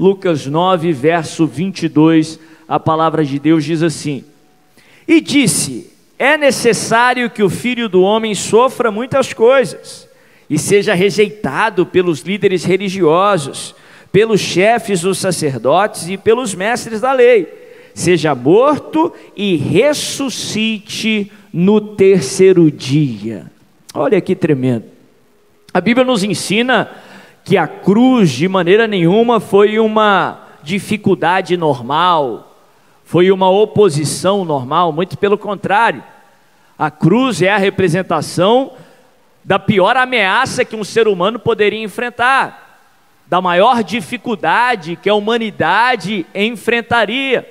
Lucas 9, verso 22, a palavra de Deus diz assim: e disse: é necessário que o Filho do Homem sofra muitas coisas, e seja rejeitado pelos líderes religiosos, pelos chefes dos sacerdotes e pelos mestres da lei, seja morto e ressuscite no terceiro dia. Olha que tremendo. A Bíblia nos ensina que a cruz de maneira nenhuma foi uma dificuldade normal, foi uma oposição normal, muito pelo contrário. A cruz é a representação da pior ameaça que um ser humano poderia enfrentar, da maior dificuldade que a humanidade enfrentaria.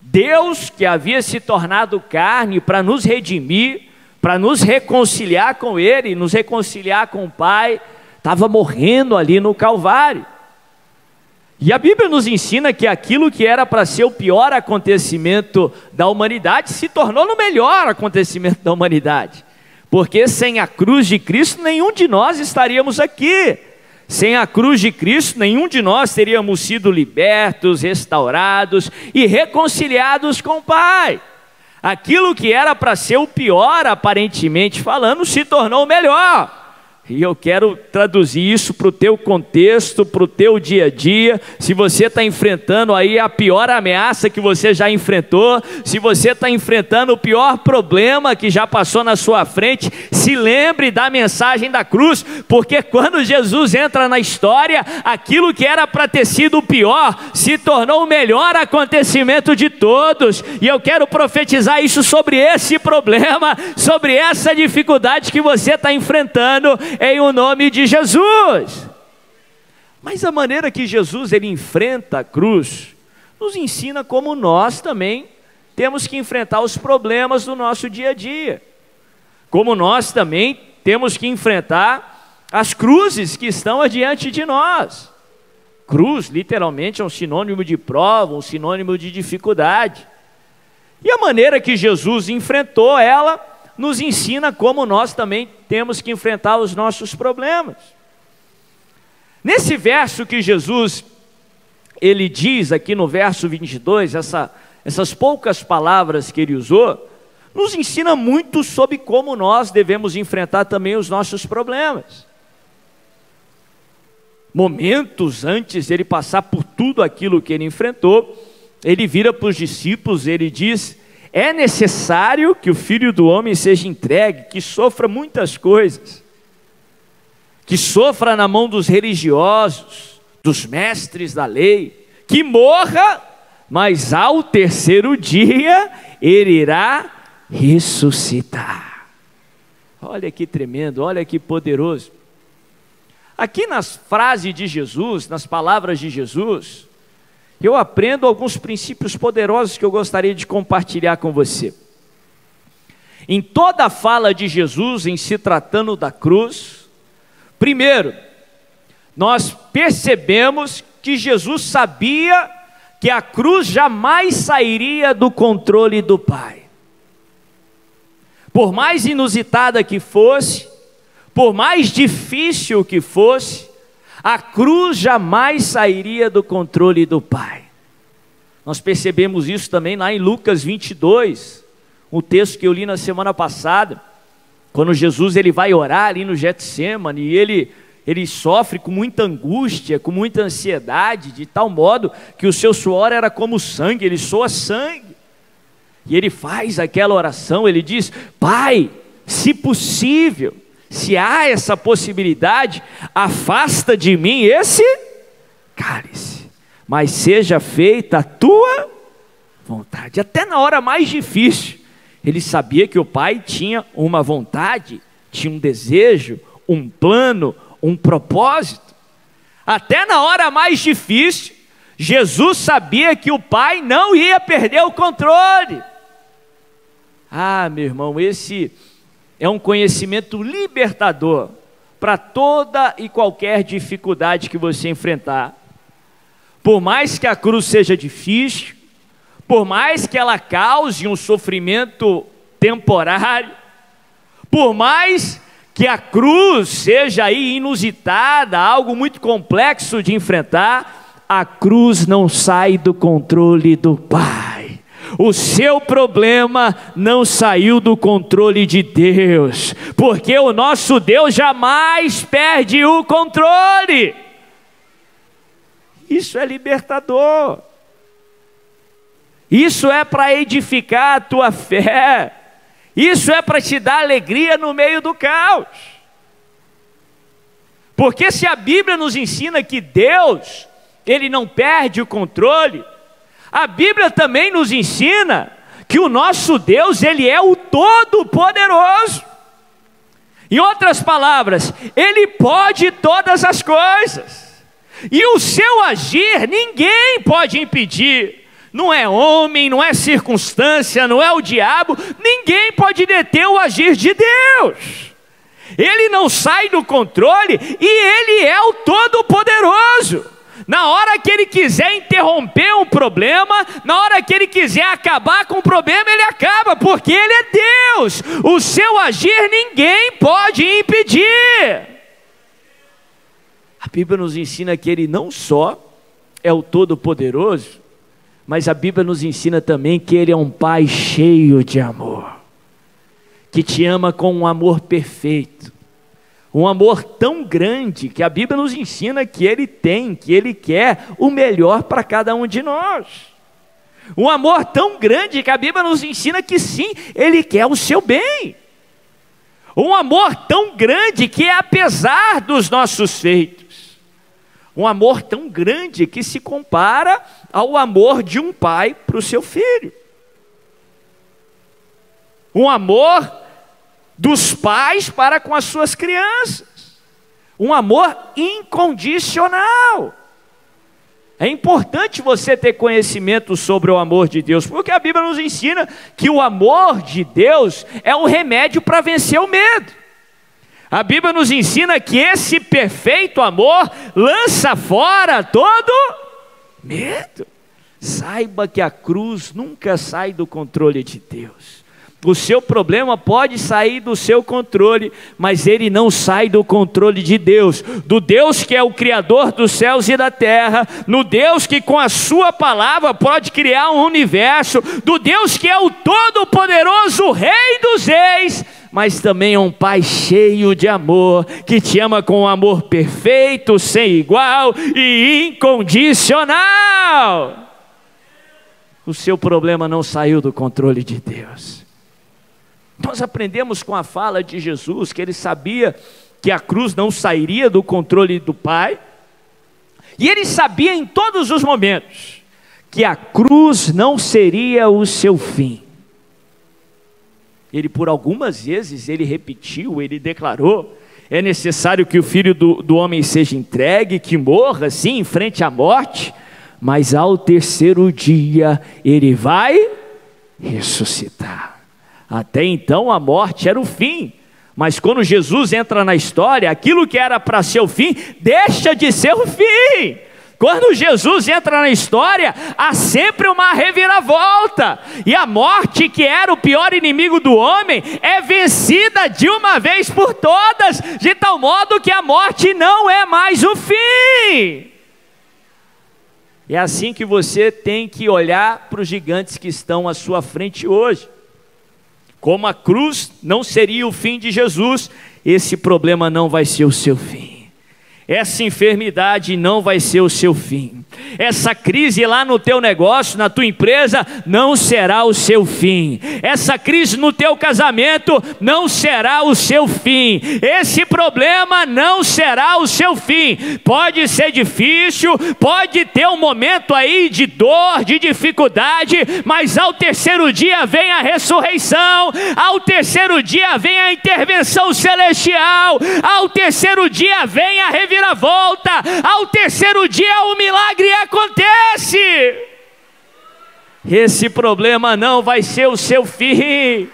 Deus, que havia se tornado carne para nos redimir, para nos reconciliar com Ele, nos reconciliar com o Pai, estava morrendo ali no Calvário. E a Bíblia nos ensina que aquilo que era para ser o pior acontecimento da humanidade se tornou no melhor acontecimento da humanidade, porque sem a cruz de Cristo nenhum de nós estaríamos aqui. Sem a cruz de Cristo nenhum de nós teríamos sido libertos, restaurados e reconciliados com o Pai. Aquilo que era para ser o pior, aparentemente falando, se tornou o melhor. E eu quero traduzir isso para o teu contexto, para o teu dia a dia. Se você está enfrentando aí a pior ameaça que você já enfrentou, se você está enfrentando o pior problema que já passou na sua frente, se lembre da mensagem da cruz, porque quando Jesus entra na história, aquilo que era para ter sido o pior, se tornou o melhor acontecimento de todos. E eu quero profetizar isso sobre esse problema, sobre essa dificuldade que você está enfrentando, em o nome de Jesus. Mas a maneira que Jesus ele enfrenta a cruz nos ensina como nós também temos que enfrentar os problemas do nosso dia a dia, como nós também temos que enfrentar as cruzes que estão adiante de nós. Cruz literalmente é um sinônimo de prova, um sinônimo de dificuldade, e a maneira que Jesus enfrentou ela nos ensina como nós também temos que enfrentar os nossos problemas. Nesse verso que Jesus, ele diz aqui no verso 22, essas poucas palavras que ele usou, nos ensina muito sobre como nós devemos enfrentar também os nossos problemas. Momentos antes de ele passar por tudo aquilo que ele enfrentou, ele vira para os discípulos, ele diz: é necessário que o Filho do Homem seja entregue, que sofra muitas coisas, que sofra na mão dos religiosos, dos mestres da lei, que morra, mas ao terceiro dia ele irá ressuscitar. Olha que tremendo, olha que poderoso. Aqui nas frases de Jesus, nas palavras de Jesus, eu aprendo alguns princípios poderosos que eu gostaria de compartilhar com você. Em toda a fala de Jesus em se tratando da cruz, primeiro, nós percebemos que Jesus sabia que a cruz jamais sairia do controle do Pai. Por mais inusitada que fosse, por mais difícil que fosse, a cruz jamais sairia do controle do Pai. Nós percebemos isso também lá em Lucas 22, o texto que eu li na semana passada, quando Jesus ele vai orar ali no Getsêmani, e ele sofre com muita angústia, com muita ansiedade, de tal modo que o seu suor era como sangue, ele soa sangue. E ele faz aquela oração, ele diz: Pai, se possível, se há essa possibilidade, afasta de mim esse cálice, mas seja feita a tua vontade. Até na hora mais difícil, ele sabia que o Pai tinha uma vontade, tinha um desejo, um plano, um propósito. Até na hora mais difícil, Jesus sabia que o Pai não ia perder o controle. Ah, meu irmão, esse é um conhecimento libertador para toda e qualquer dificuldade que você enfrentar. Por mais que a cruz seja difícil, por mais que ela cause um sofrimento temporário, por mais que a cruz seja aí inusitada, algo muito complexo de enfrentar, a cruz não sai do controle do Pai. O seu problema não saiu do controle de Deus, porque o nosso Deus jamais perde o controle. Isso é libertador. Isso é para edificar a tua fé. Isso é para te dar alegria no meio do caos. Porque se a Bíblia nos ensina que Deus, Ele não perde o controle, a Bíblia também nos ensina que o nosso Deus, Ele é o Todo-Poderoso. Em outras palavras, Ele pode todas as coisas. E o seu agir, ninguém pode impedir. Não é homem, não é circunstância, não é o diabo, ninguém pode deter o agir de Deus. Ele não sai do controle e Ele é o Todo-Poderoso. Na hora que Ele quiser interromper um problema, na hora que Ele quiser acabar com o problema, Ele acaba, porque Ele é Deus. O seu agir ninguém pode impedir. A Bíblia nos ensina que Ele não só é o Todo-Poderoso, mas a Bíblia nos ensina também que Ele é um Pai cheio de amor, que te ama com um amor perfeito. Um amor tão grande que a Bíblia nos ensina que Ele tem, que Ele quer o melhor para cada um de nós. Um amor tão grande que a Bíblia nos ensina que sim, Ele quer o seu bem. Um amor tão grande que é apesar dos nossos feitos. Um amor tão grande que se compara ao amor de um pai para o seu filho. Um amor dos pais para com as suas crianças, um amor incondicional. É importante você ter conhecimento sobre o amor de Deus, porque a Bíblia nos ensina que o amor de Deus é o remédio para vencer o medo. A Bíblia nos ensina que esse perfeito amor lança fora todo medo. Saiba que a cruz nunca sai do controle de Deus. O seu problema pode sair do seu controle, mas ele não sai do controle de Deus, do Deus que é o Criador dos céus e da terra, no Deus que com a sua palavra pode criar um universo, do Deus que é o Todo-Poderoso, Rei dos Reis, mas também é um Pai cheio de amor, que te ama com um amor perfeito, sem igual e incondicional. O seu problema não saiu do controle de Deus. Nós aprendemos com a fala de Jesus que Ele sabia que a cruz não sairia do controle do Pai, e Ele sabia em todos os momentos que a cruz não seria o seu fim. Ele por algumas vezes, Ele repetiu, Ele declarou: é necessário que o Filho do Homem seja entregue, que morra sim em frente à morte, mas ao terceiro dia Ele vai ressuscitar. Até então a morte era o fim, mas quando Jesus entra na história, aquilo que era para ser o fim, deixa de ser o fim. Quando Jesus entra na história, há sempre uma reviravolta, e a morte, que era o pior inimigo do homem, é vencida de uma vez por todas, de tal modo que a morte não é mais o fim. É assim que você tem que olhar para os gigantes que estão à sua frente hoje. Como a cruz não seria o fim de Jesus, esse problema não vai ser o seu fim. Essa enfermidade não vai ser o seu fim. Essa crise lá no teu negócio, na tua empresa, não será o seu fim. Essa crise no teu casamento não será o seu fim. Esse problema não será o seu fim. Pode ser difícil, pode ter um momento aí de dor, de dificuldade, mas ao terceiro dia vem a ressurreição, ao terceiro dia vem a intervenção celestial, ao terceiro dia vem a reviravolta, ao terceiro dia o milagre acontece. Esse problema não vai ser o seu fim.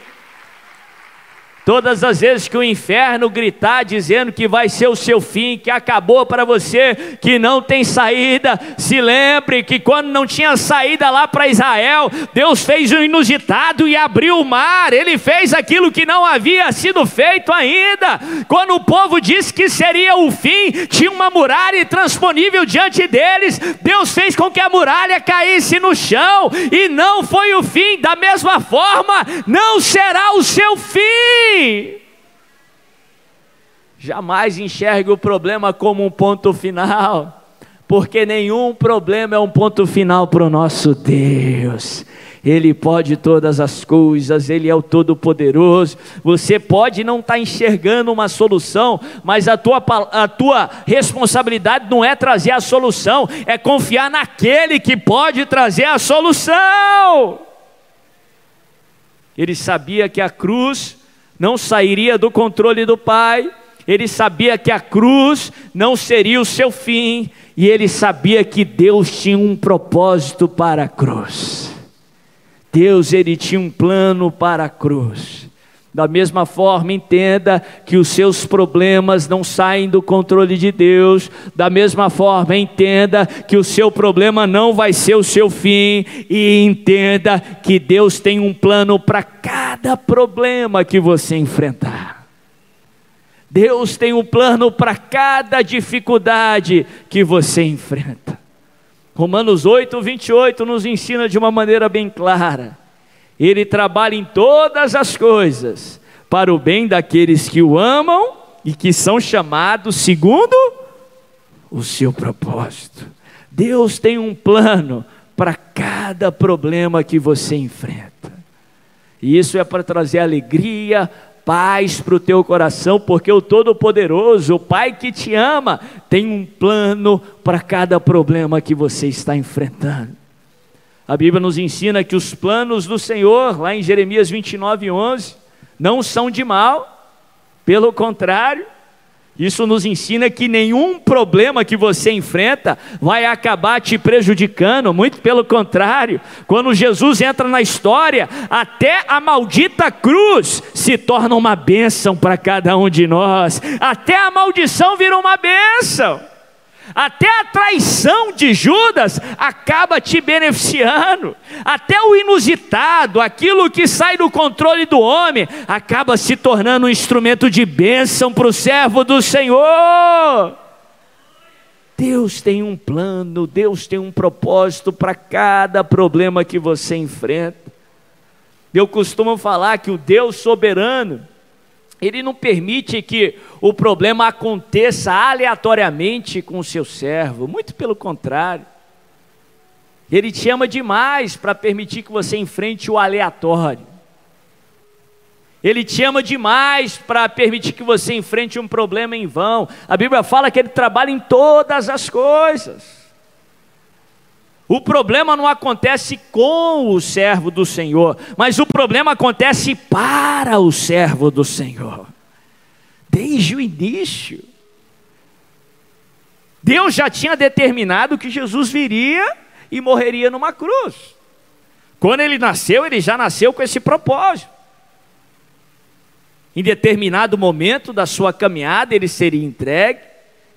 Todas as vezes que o inferno gritar dizendo que vai ser o seu fim, que acabou para você, que não tem saída, se lembre que quando não tinha saída lá para Israel, Deus fez o inusitado e abriu o mar. Ele fez aquilo que não havia sido feito ainda. Quando o povo disse que seria o fim, tinha uma muralha intransponível diante deles. Deus fez com que a muralha caísse no chão e não foi o fim. Da mesma forma, não será o seu fim. Jamais enxergue o problema como um ponto final, porque nenhum problema é um ponto final para o nosso Deus. Ele pode todas as coisas, Ele é o Todo-Poderoso. Você pode não estar enxergando uma solução, mas a tua responsabilidade não é trazer a solução, é confiar naquele que pode trazer a solução. Ele sabia que a cruz não sairia do controle do Pai, ele sabia que a cruz não seria o seu fim, e ele sabia que Deus tinha um propósito para a cruz. Deus, ele tinha um plano para a cruz. Da mesma forma, entenda que os seus problemas não saem do controle de Deus. Da mesma forma, entenda que o seu problema não vai ser o seu fim. E entenda que Deus tem um plano para cada problema que você enfrentar. Deus tem um plano para cada dificuldade que você enfrenta. Romanos 8:28 nos ensina de uma maneira bem clara. Ele trabalha em todas as coisas para o bem daqueles que o amam e que são chamados segundo o seu propósito. Deus tem um plano para cada problema que você enfrenta. E isso é para trazer alegria, paz para o teu coração, porque o Todo-Poderoso, o Pai que te ama, tem um plano para cada problema que você está enfrentando. A Bíblia nos ensina que os planos do Senhor, lá em Jeremias 29:11, não são de mal, pelo contrário, isso nos ensina que nenhum problema que você enfrenta vai acabar te prejudicando, muito pelo contrário. Quando Jesus entra na história, até a maldita cruz se torna uma bênção para cada um de nós, até a maldição vira uma bênção. Até a traição de Judas acaba te beneficiando. Até o inusitado, aquilo que sai do controle do homem, acaba se tornando um instrumento de bênção para o servo do Senhor. Deus tem um plano, Deus tem um propósito para cada problema que você enfrenta. Eu costumo falar que o Deus soberano, Ele não permite que o problema aconteça aleatoriamente com o seu servo, muito pelo contrário. Ele te ama demais para permitir que você enfrente o aleatório. Ele te ama demais para permitir que você enfrente um problema em vão. A Bíblia fala que Ele trabalha em todas as coisas. O problema não acontece com o servo do Senhor, mas o problema acontece para o servo do Senhor. Desde o início, Deus já tinha determinado que Jesus viria e morreria numa cruz. Quando Ele nasceu, Ele já nasceu com esse propósito. Em determinado momento da sua caminhada, Ele seria entregue,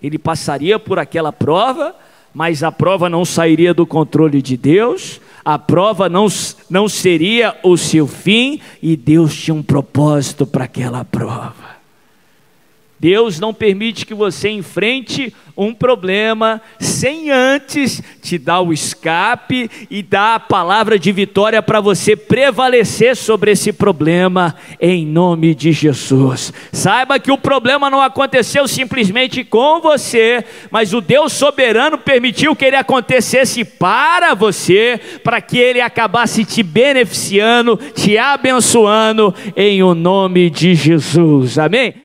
Ele passaria por aquela prova, mas a prova não sairia do controle de Deus, a prova não seria o seu fim, e Deus tinha um propósito para aquela prova. Deus não permite que você enfrente um problema sem antes te dar o escape e dar a palavra de vitória para você prevalecer sobre esse problema, em nome de Jesus. Saiba que o problema não aconteceu simplesmente com você, mas o Deus soberano permitiu que ele acontecesse para você, para que ele acabasse te beneficiando, te abençoando, em o nome de Jesus. Amém?